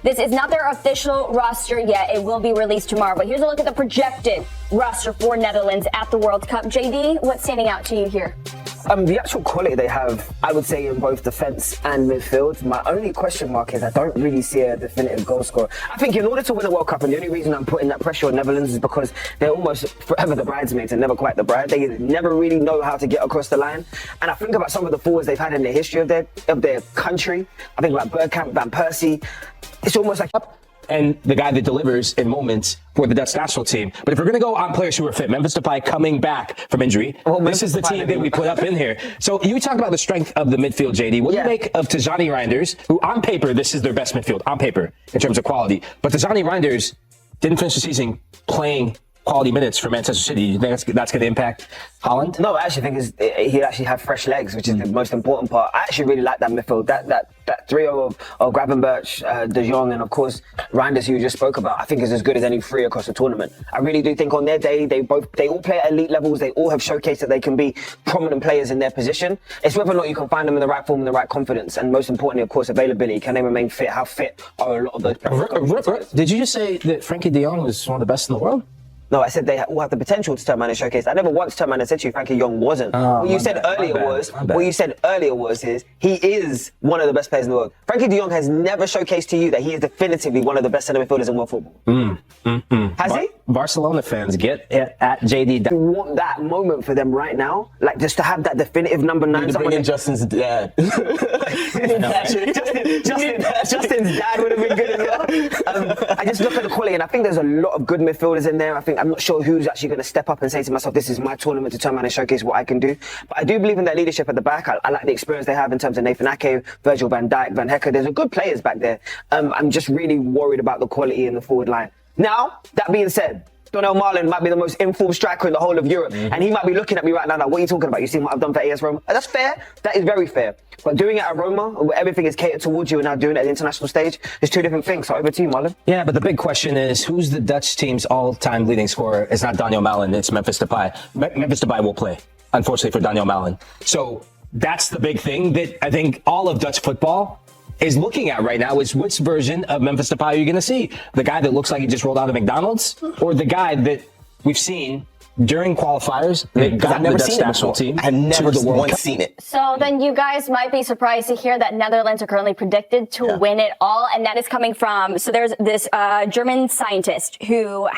This is not their official roster yet. It will be released tomorrow. But here's a look at the projected roster for Netherlands at the World Cup. JayDee, what's standing out to you here? The actual quality they have, I would say, in both defence and midfield. My only question mark is I don't really see a definitive goal scorer. I think in order to win a World Cup, and the only reason I'm putting that pressure on Netherlands is because they're almost forever the bridesmaids and never quite the bride. They never really know how to get across the line. And I think about some of the forwards they've had in the history of their country. I think about Bergkamp, Van Persie. It's almost like... And the guy that delivers in moments for the Dutch national team. But if we're going to go on players who are fit, Memphis Depay coming back from injury. Well, this is the team that we put up in here. So you talk about the strength of the midfield, JayDee. What do you make of Tijani Reinders, who on paper, this is their best midfield, on paper, in terms of quality. But Tijani Reinders didn't finish the season playing quality minutes for Manchester City. You think that's going to impact Holland? No, I actually think he actually had fresh legs, which is the most important part. I actually really like that midfield. That trio of Gravenberch, De Jong, and of course Reinders, who you just spoke about, I think is as good as any three across the tournament. I really do think on their day, they all play at elite levels. They all have showcased that they can be prominent players in their position. It's whether or not you can find them in the right form and the right confidence, and most importantly, of course, availability. Can they remain fit? How fit are a lot of those players? Did you just say that Frankie de Jong was one of the best in the world? No, I said they all have the potential to turn around and showcase. I never once turned around and said to you Frankie de Jong wasn't. What you said earlier was he is one of the best players in the world. Frankie de Jong has never showcased to you that he is definitively one of the best centre midfielders in world football. Has he? Barcelona fans, get at JayDee. I want that moment for them right now, like just to have that definitive number 9. To bring in Justin's dad. Justin's dad would have been good as well. I just look at the quality, and I think there's a lot of good midfielders in there. I'm not sure who's actually going to step up and say to myself, this is my tournament to turn around and showcase what I can do. But I do believe in their leadership at the back. I like the experience they have in terms of Nathan Ake, Virgil van Dijk, Van Hecker. There's good players back there. I'm just really worried about the quality in the forward line. Now, that being said, Donyell Malen might be the most informed striker in the whole of Europe. And he might be looking at me right now, like, what are you talking about? You seen what I've done for AS Roma? That's fair. That is very fair. But doing it at Roma, where everything is catered towards you, and now doing it at the international stage, is two different things. So over to you, Malen. Yeah, but the big question is, who's the Dutch team's all-time leading scorer? It's not Donyell Malen, it's Memphis Depay. Memphis Depay will play, unfortunately, for Donyell Malen. So that's the big thing that I think all of Dutch football is looking at right now, is which version of Memphis Depay are you going to see? The guy that looks like he just rolled out of McDonald's, or the guy that we've seen during qualifiers that got the Dutch national team? I've never once seen it. So then you guys might be surprised to hear that Netherlands are currently predicted to win it all, and that is coming from, so there's this German scientist German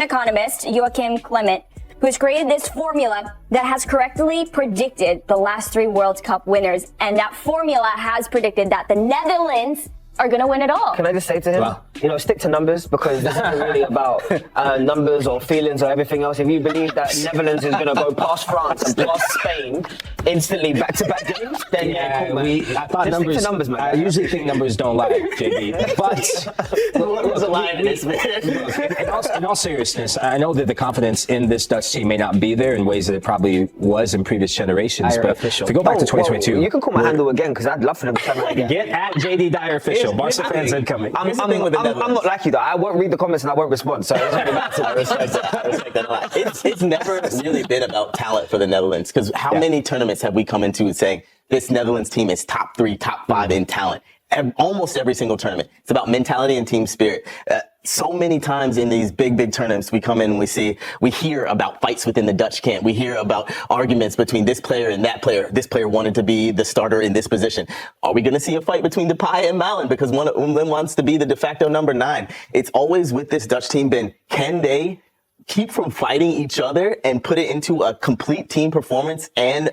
economist, Joachim Clement, who's created this formula that has correctly predicted the last 3 World Cup winners. And that formula has predicted that the Netherlands are going to win it all. Can I just say to him, stick to numbers, because this isn't really about numbers or feelings or everything else. If you believe that Netherlands is going to go past France and past Spain instantly back-to-back games, then cool, man. I thought numbers, man. I usually think numbers don't lie, JayDee. But there's a lie in this, man. In all seriousness, I know that the confidence in this Dutch team may not be there in ways that it probably was in previous generations. But if we go back to 2022, you can call my handle again, because I'd love for them to come out again. Get at JayDee Dyer official. Barca fans incoming. I'm not like you though. I won't read the comments and I won't respond. So I respect that a lot. It's never really been about talent for the Netherlands, because how many tournaments have we come into saying this Netherlands team is top 3, top 5 in talent? Almost every single tournament. It's about mentality and team spirit. So many times in these big tournaments, we come in and we hear about fights within the Dutch camp. We hear about arguments between this player and that player. This player wanted to be the starter in this position. Are we going to see a fight between Depay and Malen because one of them wants to be the de facto number 9? It's always with this Dutch team been, can they keep from fighting each other and put it into a complete team performance and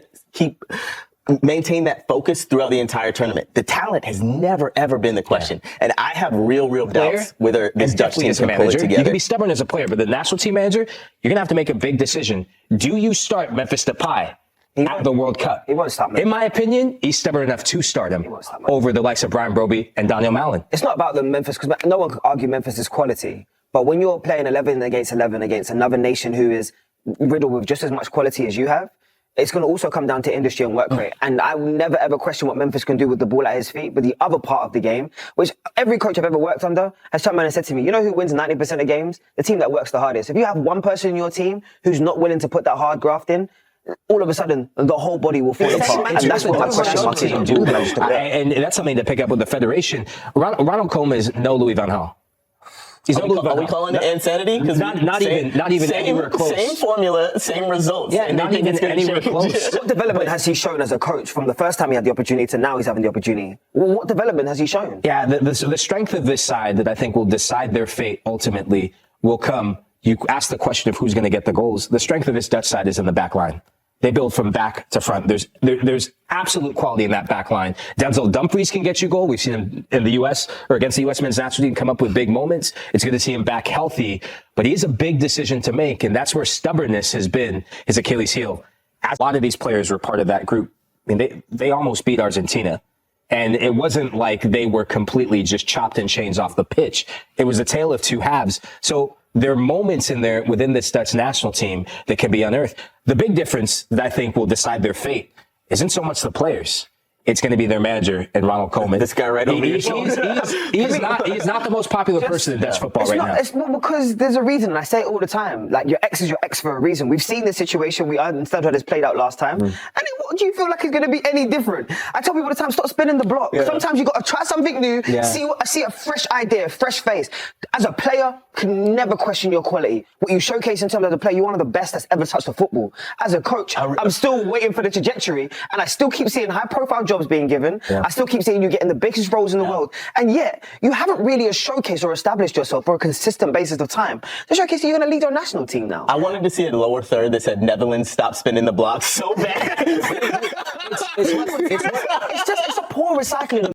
maintain that focus throughout the entire tournament? The talent has never, ever been the question. And I have real doubts whether this Dutch team can pull it together. You can be stubborn as a player, but the national team manager, you're going to have to make a big decision. Do you start Memphis Depay at the World Cup? He won't start me. In my opinion, he's stubborn enough to start him over the likes of Brian Broby and Donyell Malen. It's not about the Memphis, because no one can argue Memphis' quality. But when you're playing 11 against 11 against another nation who is riddled with just as much quality as you have, it's going to also come down to industry and work rate. And I will never ever question what Memphis can do with the ball at his feet. But the other part of the game, which every coach I've ever worked under has come in and said to me, you know who wins 90% of games? The team that works the hardest. If you have one person in your team who's not willing to put that hard graft in, all of a sudden the whole body will fall apart. And that's what my question mark is. And that's something to pick up with the federation. Ronald Koeman is no Louis van Gaal. He's Are we calling it insanity? Because not even anywhere close. Same formula, same results. Yeah, not even anywhere close. What development has he shown as a coach from the first time he had the opportunity to now he's having the opportunity? Well, what development has he shown? Yeah, the strength of this side that I think will decide their fate ultimately will come. You ask the question of who's going to get the goals. The strength of this Dutch side is in the back line. They build from back to front. There's absolute quality in that back line. Denzel Dumfries can get you a goal. We've seen him in the U.S. or against the U.S. men's national team come up with big moments. It's good to see him back healthy, but he has a big decision to make, and that's where stubbornness has been his Achilles heel. A lot of these players were part of that group. I mean, they almost beat Argentina. And it wasn't like they were completely just chopped in chains off the pitch. It was a tale of two halves. So there are moments in there within this Dutch national team that can be unearthed. The big difference that I think will decide their fate isn't so much the players. It's going to be their manager and Ronald Koeman. This guy right over He's not the most popular person in Dutch football right now. It's not because there's a reason. I say it all the time. Like, your ex is your ex for a reason. We've seen this situation. We understand how this played out last time. And what do you feel like is going to be any different? I tell people all the time, stop spinning the block. Yeah. Sometimes you got to try something new. Yeah. See a fresh idea, a fresh face. As a player, can never question your quality. What you showcase in terms of the player, you're one of the best that's ever touched the football. As a coach, I'm still waiting for the trajectory, and I still keep seeing high-profile jobs being given. Yeah. I still keep seeing you getting the biggest roles in the world, and yet you haven't really showcased or established yourself for a consistent basis of time. The showcase, you're going to lead your national team now. I wanted to see a lower third that said Netherlands stop spinning the block so bad. It's a poor recycling.